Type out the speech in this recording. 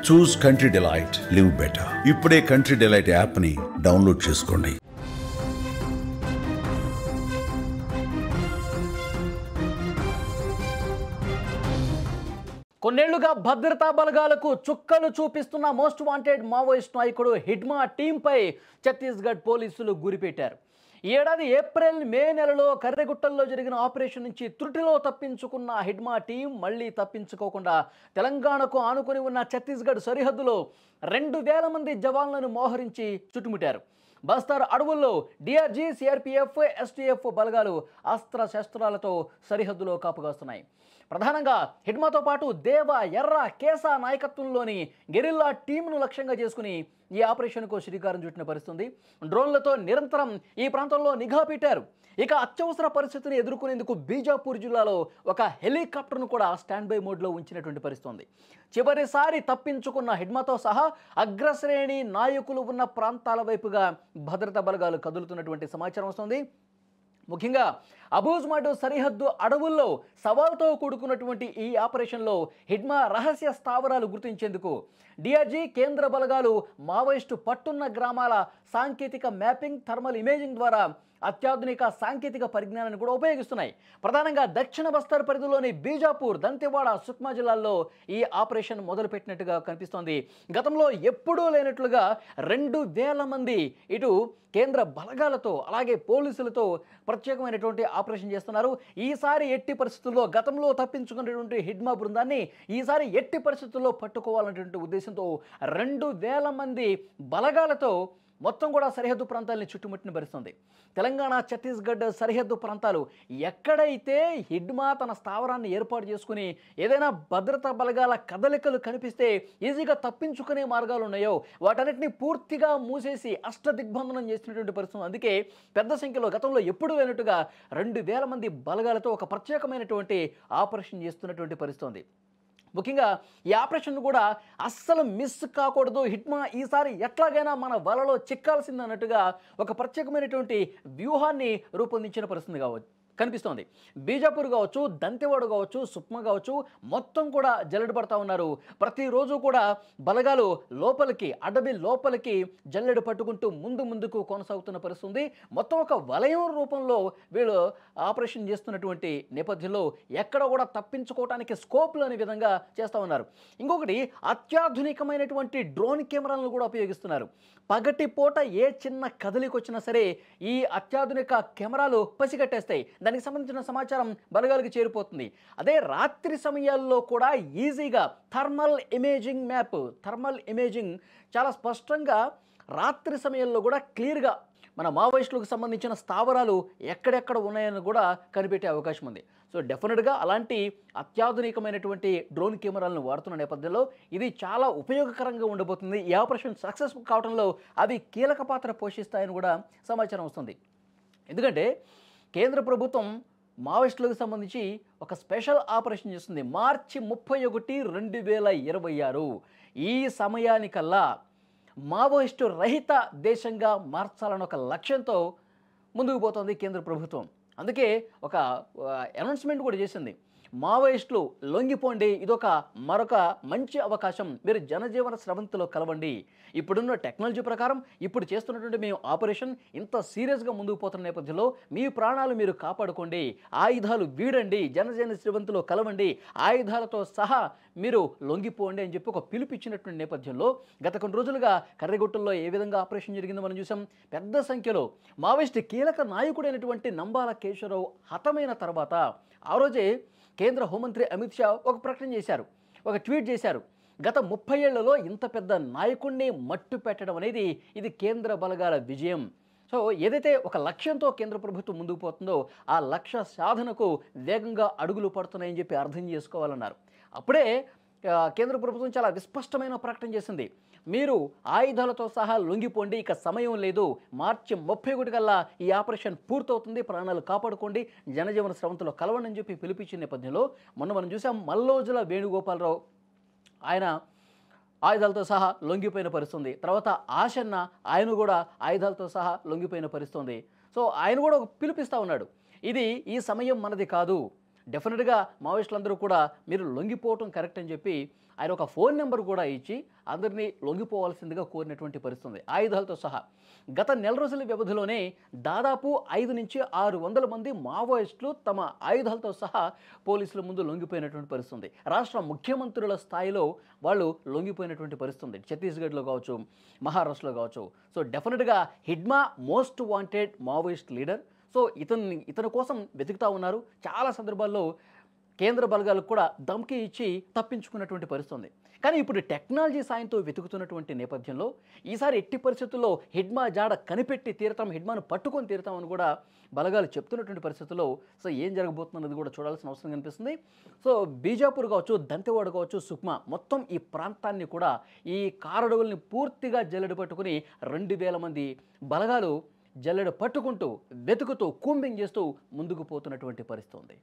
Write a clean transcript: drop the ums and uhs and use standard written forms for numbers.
చూస్ country delight, live better. ఇప్పుడే country delight యాప్ని download చేసుకోండి. కొన్నేళ్లుగా భద్రతా బలగాలకు చుక్కలు చూపిస్తున్న మోస్ట్ వాంటెడ్ మావోయిస్ట్ నాయకుడు హిడ్మా టీంపై ఛత్తీస్గఢ్ పోలీసులు గురిపెట్టారు. ఈ ఏడాది ఏప్రిల్ మే నెలలో కర్రెగుట్టల్లో జరిగిన ఆపరేషన్ నుంచి త్రుటిలో తప్పించుకున్న హిడ్మా టీం మళ్లీ తప్పించుకోకుండా తెలంగాణకు ఆనుకుని ఉన్న ఛత్తీస్గఢ్ సరిహద్దులో 2000 మంది జవాన్లను మోహరించి చుట్టుముట్టారు. బస్తర్ అడవుల్లో డిఆర్జీ, సిఆర్పీఎఫ్, ఎస్టీఎఫ్ బలగాలు అస్త్రశస్త్రాలతో సరిహద్దులో కాపుగాస్తున్నాయి. ప్రధానంగా హిడ్మాతో పాటు దేవ, ఎర్ర, కేసా నాయకత్వంలోని గెరిల్లా టీంను లక్ష్యంగా చేసుకుని ఈ ఆపరేషన్కు శ్రీకారం చుట్టిన పరిస్థితుంది. డ్రోన్లతో నిరంతరం ఈ ప్రాంతంలో నిఘా పెట్టారు. ఇక అత్యవసర పరిస్థితిని ఎదుర్కొనేందుకు బీజాపూర్ జిల్లాలో ఒక హెలికాప్టర్ను కూడా స్టాండ్ బై మోడ్లో ఉంచినటువంటి పరిస్థితుంది. చివరిసారి తప్పించుకున్న హిడ్మాతో సహా అగ్రశ్రేణి నాయకులు ఉన్న ప్రాంతాల వైపుగా భద్రతా బలగాలు కదులుతున్నటువంటి సమాచారం వస్తుంది. ముఖ్యంగా అబూజ్మడ్ సరిహద్దు అడవుల్లో సవాల్తో కూడుకున్నటువంటి ఈ ఆపరేషన్లో హిడ్మా రహస్య స్థావరాలు గుర్తించేందుకు డిఆర్జీ, కేంద్ర బలగాలు మావోయిస్టు పట్టున్న గ్రామాల సాంకేతిక మ్యాపింగ్, థర్మల్ ఇమేజింగ్ ద్వారా అత్యాధునిక సాంకేతిక పరిజ్ఞానాన్ని కూడా ఉపయోగిస్తున్నాయి. ప్రధానంగా దక్షిణ బస్తర్ పరిధిలోని బీజాపూర్, దంతెవాడ, సుక్మా జిల్లాల్లో ఈ ఆపరేషన్ మొదలుపెట్టినట్టుగా కనిపిస్తోంది. గతంలో ఎప్పుడూ లేనట్లుగా 2000 మంది ఇటు కేంద్ర బలగాలతో అలాగే పోలీసులతో ప్రత్యేకమైనటువంటి ఆపరేషన్ చేస్తున్నారు. ఈసారి ఎట్టి పరిస్థితుల్లో గతంలో తప్పించుకున్నటువంటి హిడ్మా బృందాన్ని ఈసారి ఎట్టి పరిస్థితుల్లో పట్టుకోవాలనేటువంటి ఉద్దేశంతో 2000 మంది బలగాలతో మొత్తం కూడా సరిహద్దు ప్రాంతాలని చుట్టుముట్టిన పరిస్థితుంది. తెలంగాణ, ఛత్తీస్గఢ్ సరిహద్దు ప్రాంతాలు ఎక్కడైతే హిడ్మా తన స్థావరాన్ని ఏర్పాటు చేసుకుని ఏదైనా భద్రతా బలగాల కదలికలు కనిపిస్తే ఈజీగా తప్పించుకునే మార్గాలు ఉన్నాయో వాటన్నిటిని పూర్తిగా మూసేసి అష్టదిగ్బంధనం చేసినటువంటి పరిస్థితి. అందుకే పెద్ద సంఖ్యలో గతంలో ఎప్పుడూ లేనట్టుగా 2000 మంది బలగాలతో ఒక ప్రత్యేకమైనటువంటి ఆపరేషన్ చేస్తున్నటువంటి పరిస్థితి. ముఖ్యంగా ఈ ఆపరేషన్ కూడా అస్సలు మిస్ కాకూడదు, హిడ్మా ఈసారి ఎట్లాగైనా మన వలలో చిక్కాల్సిందన్నట్టుగా ఒక ప్రత్యేకమైనటువంటి వ్యూహాన్ని రూపొందించిన పరిస్థితి కనిపిస్తోంది. బీజాపూర్ కావచ్చు, దంతెవాడ కావచ్చు, సుక్మా కావచ్చు, మొత్తం కూడా జల్లెడ పడతా ఉన్నారు. ప్రతిరోజు కూడా బలగాలు లోపలికి, అడవి లోపలికి జల్లెడ పట్టుకుంటూ ముందుకు కొనసాగుతున్న పరిస్థితి. మొత్తం ఒక వలయం రూపంలో వీళ్ళు ఆపరేషన్ చేస్తున్నటువంటి నేపథ్యంలో ఎక్కడ కూడా తప్పించుకోవడానికి స్కోప్ లేని విధంగా చేస్తూ ఉన్నారు. ఇంకొకటి, అత్యాధునికమైనటువంటి డ్రోన్ కెమెరాలను కూడా ఉపయోగిస్తున్నారు. పగటిపూట ఏ చిన్న కదలికి వచ్చినా సరే ఈ అత్యాధునిక కెమెరాలు పసిగట్టేస్తాయి. దానికి సంబంధించిన సమాచారం బలగాలకు చేరిపోతుంది. అదే రాత్రి సమయాల్లో కూడా ఈజీగా థర్మల్ ఇమేజింగ్ చాలా స్పష్టంగా రాత్రి సమయంలో కూడా క్లియర్గా మన మావోయిస్టులకు సంబంధించిన స్థావరాలు ఎక్కడెక్కడ ఉన్నాయని కూడా కనిపెట్టే అవకాశం ఉంది. సో డెఫినెట్గా అలాంటి అత్యాధునికమైనటువంటి డ్రోన్ కెమెరాలను వాడుతున్న నేపథ్యంలో ఇది చాలా ఉపయోగకరంగా ఉండబోతుంది. ఈ ఆపరేషన్ సక్సెస్ఫుల్ కావడంలో అవి కీలక పాత్ర పోషిస్తాయని కూడా సమాచారం వస్తుంది. ఎందుకంటే కేంద్ర ప్రభుత్వం మావోయిస్టులకు సంబంధించి ఒక స్పెషల్ ఆపరేషన్ చేస్తుంది. మార్చి 31, 2026 ఈ సమయానికల్లా మావోయిస్టు రహిత దేశంగా మార్చాలని ఒక లక్ష్యంతో ముందుకు పోతుంది కేంద్ర ప్రభుత్వం. అందుకే ఒక అనౌన్స్మెంట్ కూడా చేసింది. మావోయిస్టులు లొంగిపోండి, ఇదొక మరొక మంచి అవకాశం, మీరు జనజీవన స్రవంతిలో కలవండి. ఇప్పుడున్న టెక్నాలజీ ప్రకారం ఇప్పుడు చేస్తున్నటువంటి మేము ఆపరేషన్ ఇంత సీరియస్గా ముందుకు పోతున్న నేపథ్యంలో మీ ప్రాణాలు మీరు కాపాడుకోండి, ఆయుధాలు వీడండి, జనజీవన స్రవంతిలో కలవండి, ఆయుధాలతో సహా మీరు లొంగిపోండి అని చెప్పి ఒక పిలుపిచ్చినటువంటి నేపథ్యంలో గత కొన్ని రోజులుగా కర్రెగుట్టల్లో ఏ విధంగా ఆపరేషన్ జరిగిందో మనం చూసాం. పెద్ద సంఖ్యలో మావోయిస్ట్ కీలక నాయకుడైనటువంటి నంబాల కేశవరావు హతమైన తర్వాత ఆ రోజే కేంద్ర హోంమంత్రి అమిత్ షా ఒక ప్రకటన చేశారు, ఒక ట్వీట్ చేశారు. గత 30 ఏళ్లలో ఇంత పెద్ద నాయకుడిని మట్టు పెట్టడం అనేది ఇది కేంద్ర బలగాల విజయం. సో ఏదైతే ఒక లక్ష్యంతో కేంద్ర ప్రభుత్వం ముందుకు పోతుందో ఆ లక్ష్య సాధనకు వేగంగా అడుగులు పడుతున్నాయని చెప్పి అర్థం చేసుకోవాలన్నారు. అప్పుడే కేంద్ర ప్రభుత్వం చాలా విస్పష్టమైన ప్రకటన చేసింది. మీరు ఆయుధాలతో సహా లొంగిపోండి, ఇక సమయం లేదు, మార్చి 31 కల్లా ఈ ఆపరేషన్ పూర్తవుతుంది, ప్రాణాలు కాపాడుకోండి, జనజీవన స్రవంతిలో కలవండి అని చెప్పి పిలిపించిన నేపథ్యంలో మనం చూసాం మల్లోజుల వేణుగోపాలరావు ఆయన ఆయుధాలతో సహా లొంగిపోయిన పరిస్థితుంది. తర్వాత ఆశన్న ఆయన కూడా ఆయుధాలతో సహా లొంగిపోయిన పరిస్థితుంది. సో ఆయన కూడా పిలిపిస్తూ ఉన్నాడు, ఇది ఈ సమయం మనది కాదు, డెఫినెట్గా మావోయిస్టులందరూ కూడా మీరు లొంగిపోవటం కరెక్ట్ అని చెప్పి ఆయన ఒక ఫోన్ నెంబర్ కూడా ఇచ్చి అందరినీ లొంగిపోవాల్సిందిగా కోరినటువంటి పరిస్థితి ఉంది, ఆయుధాలతో సహా. గత నెల రోజుల వ్యవధిలోనే దాదాపు 5 నుంచి 600 మంది మావోయిస్టులు తమ ఆయుధాలతో సహా పోలీసుల ముందు లొంగిపోయినటువంటి పరిస్థితి ఉంది. రాష్ట్ర ముఖ్యమంత్రుల స్థాయిలో వాళ్ళు లొంగిపోయినటువంటి పరిస్థితి ఉంది, ఛత్తీస్గఢ్లో కావచ్చు, మహారాష్ట్రలో కావచ్చు. సో డెఫినెట్గా Hidma most wanted Maoist leader. So ఇతని కోసం వెతుకుతూ ఉన్నారు. చాలా సందర్భాల్లో కేంద్ర బలగాలకు కూడా ధమ్కీ ఇచ్చి తప్పించుకున్నటువంటి పరిస్థితి ఉంది. కానీ ఇప్పుడు టెక్నాలజీ సాయంతో వెతుకుతున్నటువంటి నేపథ్యంలో ఈసారి ఎట్టి పరిస్థితుల్లో హిడ్మా జాడ కనిపెట్టి తీరతాం, హిడ్మాను పట్టుకొని తీరతామని కూడా బలగాలు చెప్తున్నటువంటి పరిస్థితుల్లో సో ఏం జరగబోతున్నది కూడా చూడాల్సిన అవసరం కనిపిస్తుంది. సో బీజాపూర్ కావచ్చు, దంతెవాడ కావచ్చు, సుక్మా మొత్తం ఈ ప్రాంతాన్ని కూడా ఈ కారడవుల్ని పూర్తిగా జల్లెడ పట్టుకుని 2000 మంది బలగాలు జల్లెడ పట్టుకుంటూ వెతుకుతూ కూంబింగ్ చేస్తూ ముందుకు పోతున్నటువంటి పరిస్థితి ఉంది.